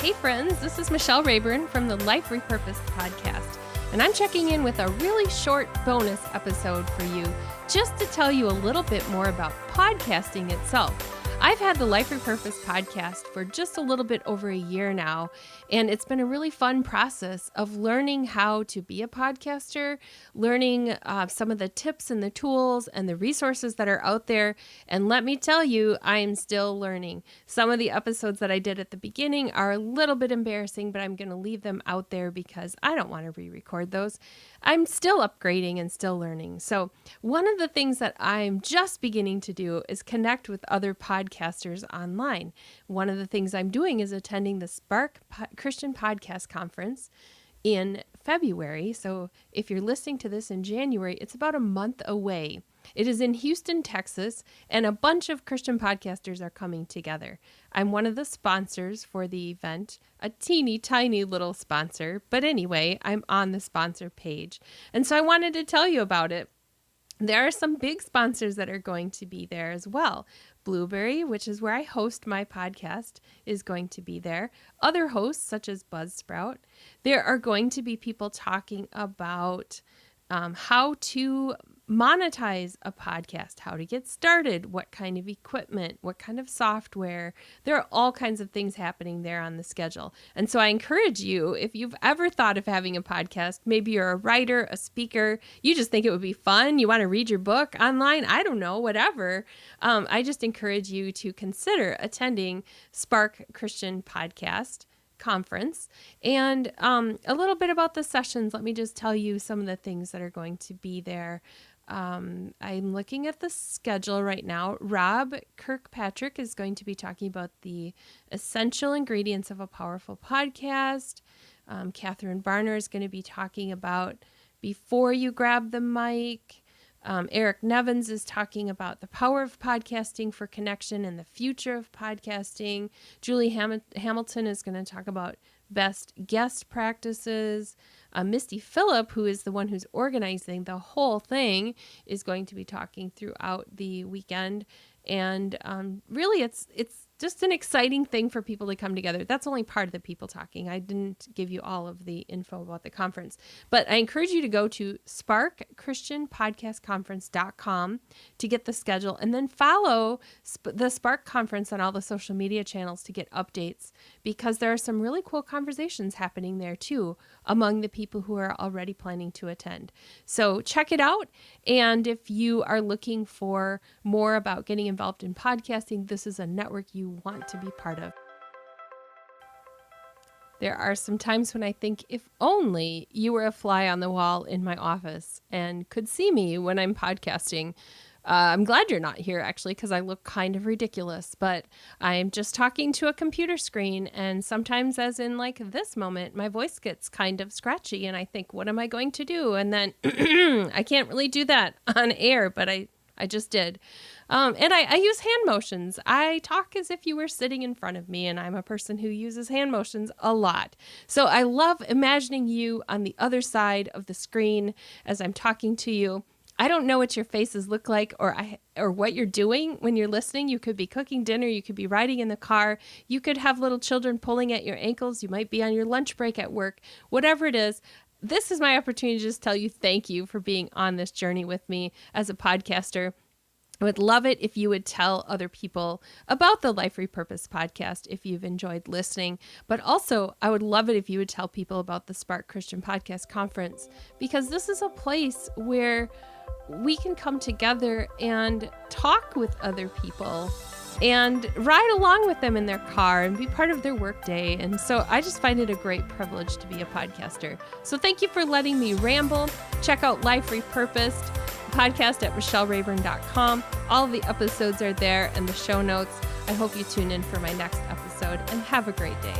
Hey friends, this is Michelle Rayburn from the Life Repurposed podcast, and I'm checking in with a really short bonus episode for you just to tell you a little bit more about podcasting itself. I've had the Life Repurposed podcast for just a little bit over a year now, and it's been a really fun process of learning how to be a podcaster, learning some of the tips and the tools and the resources that are out there. And let me tell you, I'm still learning. Some of the episodes that I did at the beginning are a little bit embarrassing, but I'm going to leave them out there because I don't want to re-record those. I'm still upgrading and still learning. So one of the things that I'm just beginning to do is connect with other podcasters online. One of the things I'm doing is attending the Spark Christian Podcast Conference in February. So if you're listening to this in January, it's about a month away. It is in Houston, Texas, and a bunch of Christian podcasters are coming together. I'm one of the sponsors for the event, a teeny tiny little sponsor, but anyway, I'm on the sponsor page. And so I wanted to tell you about it. There are some big sponsors that are going to be there as well. Blueberry, which is where I host my podcast, is going to be there. Other hosts, such as Buzzsprout. There are going to be people talking about how to monetize a podcast, how to get started, what kind of equipment, what kind of software. There are all kinds of things happening there on the schedule. And so I encourage you, if you've ever thought of having a podcast, maybe you're a writer, a speaker, you just think it would be fun, you want to read your book online, I don't know, whatever. I just encourage you to consider attending Spark Christian Podcast Conference. And a little bit about the sessions. Let me just tell you some of the things that are going to be there. I'm looking at the schedule right now. Rob Kirkpatrick is going to be talking about the essential ingredients of a powerful podcast. Catherine Barner is going to be talking about before you grab the mic. Eric Nevins is talking about the power of podcasting for connection and the future of podcasting. Julie Hamilton is going to talk about best guest practices. Misty Phillip, who is the one who's organizing the whole thing, is going to be talking throughout the weekend. And really, it's just an exciting thing for people to come together. That's only part of the people talking. I didn't give you all of the info about the conference. But I encourage you to go to sparkchristianpodcastconference.com to get the schedule, and then follow the Spark Conference on all the social media channels to get updates, because there are some really cool conversations happening there too among the people who are already planning to attend. So check it out. And if you are looking for more about getting involved in podcasting, this is a network you want to be part of. There are some times when I think, if only you were a fly on the wall in my office and could see me when I'm podcasting. I'm glad you're not here, actually, because I look kind of ridiculous, but I'm just talking to a computer screen, and sometimes, as in like this moment, my voice gets kind of scratchy, and I think, what am I going to do? And then I can't really do that on air, but I just did. And I use hand motions. I talk as if you were sitting in front of me, and I'm a person who uses hand motions a lot. So I love imagining you on the other side of the screen as I'm talking to you. I don't know what your faces look like or what you're doing when you're listening. You could be cooking dinner. You could be riding in the car. You could have little children pulling at your ankles. You might be on your lunch break at work. Whatever it is, this is my opportunity to just tell you thank you for being on this journey with me as a podcaster. I would love it if you would tell other people about the Life Repurposed podcast if you've enjoyed listening. But also, I would love it if you would tell people about the Spark Christian Podcast Conference, because this is a place where we can come together and talk with other people and ride along with them in their car and be part of their workday. And so I just find it a great privilege to be a podcaster. So thank you for letting me ramble. Check out Life Repurposed podcast at michellerayburn.com. All of the episodes are there and the show notes. I hope you tune in for my next episode, and have a great day.